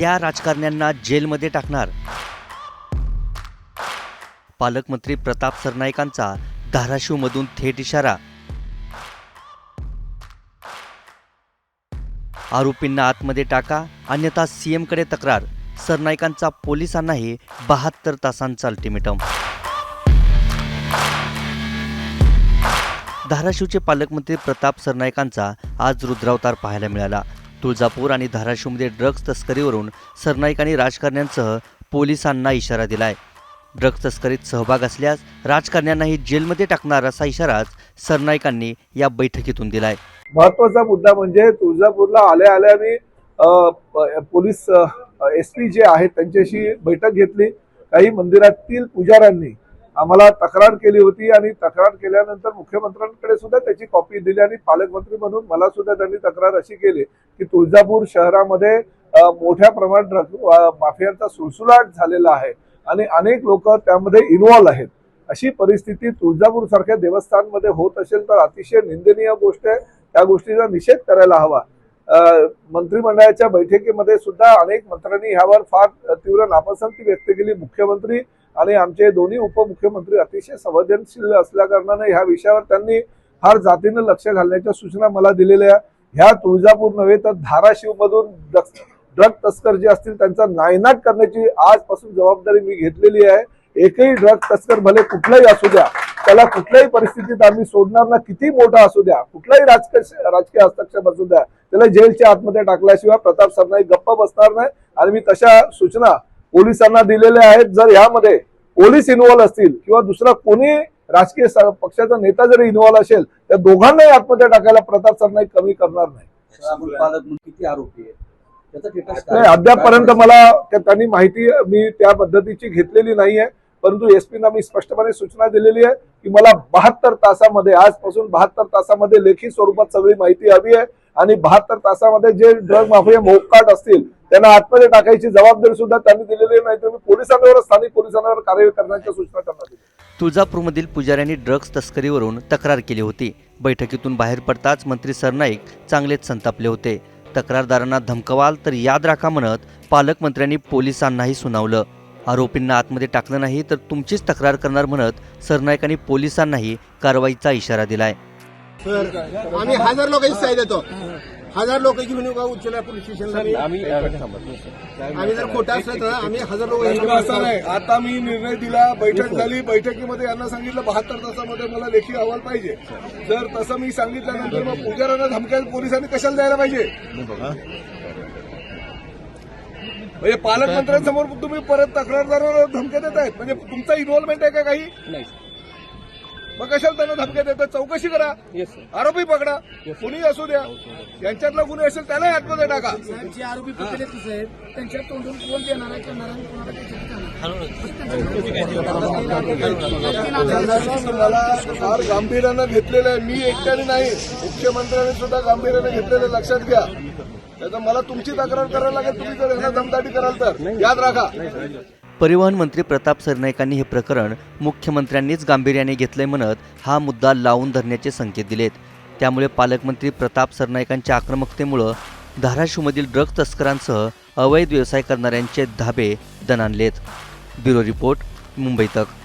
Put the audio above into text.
त्या राजकारण्यांना जेलमध्ये टाकणार। पालकमंत्री प्रताप सरनाईकांचा धाराशिवमधून थेट इशारा। आरोपींना आतमध्ये टाका अन्यथा सीएमकडे तक्रार। सरनाईकांचा पोलिसांनाही 72 तासांचा अल्टिमेटम। धाराशिवचे पालकमंत्री प्रताप सरनाईकांचा आज रुद्रावतार पाहायला मिळाला। तुळजापूर आणि धाराशिवमध्ये ड्रग्ज तस्करीवरून सरनाईकांनी राजकारण्यांसह पोलिसांना इशारा दिलाय। ड्रग्ज तस्करीत सहभाग असल्यास राजकारण्यांनाही जेलमध्ये टाकणार असा इशाराच सरनाईकांनी या बैठकीतून दिलाय। महत्वाचा मुद्दा म्हणजे तुळजापूरला आल्या मी पोलीस एसपी जे आहेत त्यांच्याशी बैठक घेतली। काही मंदिरातील पुजाऱ्यांनी आम्हाला तक्रार केली होती आणि तक्रार केल्यानंतर मुख्यमंत्र्यांकडे सुद्धा त्याची कॉपी दिली आणि पालकमंत्री म्हणून मला सुद्धा त्यांनी तक्रार अशी केली की तुळजापूर शहरामध्ये मोठ्या प्रमाणात माफियांचा सुळसुळाट झालेला आहे आणि अनेक लोक त्यामध्ये इन्व्हॉल्व आहेत। अशी परिस्थिती तुळजापूर सारख्या देवस्थानमध्ये होत असेल तर अतिशय निंदनीय गोष्ट आहे। त्या गोष्टीचा निषेध करायला हवा। मंत्रिमंडळाच्या बैठकीमध्ये सुद्धा अनेक मंत्र्यांनी यावर फार तीव्र नापसंती व्यक्त केली। मुख्यमंत्री आणि आमचे दोन्ही उपमुख्यमंत्री अतिशय संवेदनशील असल्या कारणाने ह्या विषयावर त्यांनी फार जातीनं लक्ष घालण्याच्या सूचना मला दिलेल्या। ह्या तुळजापूर नव्हे तर धाराशिव मधून ड्रग तस्कर जे असतील त्यांचा नायनाट करण्याची आजपासून जबाबदारी मी घेतलेली आहे। एकही ड्रग तस्कर भले कुठलाही असू द्या त्याला कुठल्याही परिस्थितीत आम्ही सोडणार ना, किती मोठा असू द्या, कुठलाही राजकीय हस्तक्षेप असू द्या, त्याला जेलच्या आतमध्ये टाकल्याशिवाय प्रताप सरनाईक गप्प बसणार नाही। आणि मी तशा सूचना पोलिसांना दिलेल्या आहेत। जर यामध्ये पोलीस इन्व्हॉल्व असतील किंवा दुसरा कोणी राजकीय पक्षाचा नेता जरी इन्व्हॉल्व असेल त्या दोघांनाही आतमध्ये टाकायला प्रताप सरनाईक कमी करणार नाही। किती आरोपी आहेत नाही, अद्यापपर्यंत मला त्यांनी माहिती मी त्या पद्धतीची घेतलेली नाहीये, परंतु एसपीना मी स्पष्टपणे सूचना दिलेली आहे की मला 72 तासामध्ये आजपासून 72 तासामध्ये लेखी स्वरूपात सगळी माहिती हवी आहे आणि 72 तासामध्ये जे ड्रग माफिया मोकाट असतील त्यांना आतमध्ये टाकायची जबाबदारी सुद्धा त्यांनी दिलेली नाही। तर मी पोलिसांवर स्थानिक पोलिसांवर कारवाई करण्याच्या सूचना त्यांना दिल्या। तुळजापूरमधील पुजाऱ्यांनी ड्रग्ज तस्करीवरून तक्रार केली होती। बैठकीतून बाहेर पडताच मंत्री सरनाईक चांगलेच संतापले होते। तक्रारदारांना धमकवाल तर याद राखा म्हणत पालकमंत्र्यांनी पोलिसांनाही सुनावलं। आरोपींना आतमध्ये टाकलं नाही तर तुमचीच तक्रार करणार म्हणत सरनाईकांनी पोलिसांनाही कारवाईचा इशारा दिलाय। आम्ही 1000 लोकांची साई देतो, 1000 लोक घेऊन येऊ का उच्चला पोलीस स्टेशनला? आम्ही जर खोटा असलं तर आम्ही 1000 लोक असं नाही। आता मी निर्णय दिला, बैठक झाली, बैठकीमध्ये यांना सांगितलं 72 तासामध्ये मला लेखी अहवाल पाहिजे। जर तसं मी सांगितल्यानंतर मग पुजाऱ्यांना धमक्या पोलिसांनी कशाला द्यायला पाहिजे? म्हणजे पालकमंत्र्यांसमोर तुम्ही परत तक्रारदारांना धमक्या देत आहेत, म्हणजे तुमचा इन्व्हॉल्वमेंट आहे का काही? नाही। मग कशाला त्यांना धमक्या देतात? चौकशी करा, आरोपी पकडा, कुणी असू द्या, यांच्यातला कुणी असेल त्यालाही आतमध्ये टाका। जे आरोपी पकडले साहेब त्यांच्या तोंडून कोण देणार आहे करणार आहे मला फार गांभीर्यानं घेतलेलं आहे। मी एकट्याने नाही, मुख्यमंत्र्यांनी सुद्धा गांभीर्याने घेतलेलं लक्षात घ्या। त्याचा मला तुमची तक्रार करायला लागेल, तुम्ही जर यांना दमदाटी कराल तर याद राखा। परिवहन मंत्री प्रताप सरनाईकांनी हे प्रकरण मुख्यमंत्र्यांनीच गांभीर्याने घेतलंय म्हणत हा मुद्दा लावून धरण्याचे संकेत दिलेत। त्यामुळे पालकमंत्री प्रताप सरनाईकांच्या आक्रमकतेमुळे धाराशिवमधील ड्रग्ज तस्करांसह अवैध व्यवसाय करणाऱ्यांचे धाबे दणाणलेत। ब्युरो रिपोर्ट, मुंबई तक।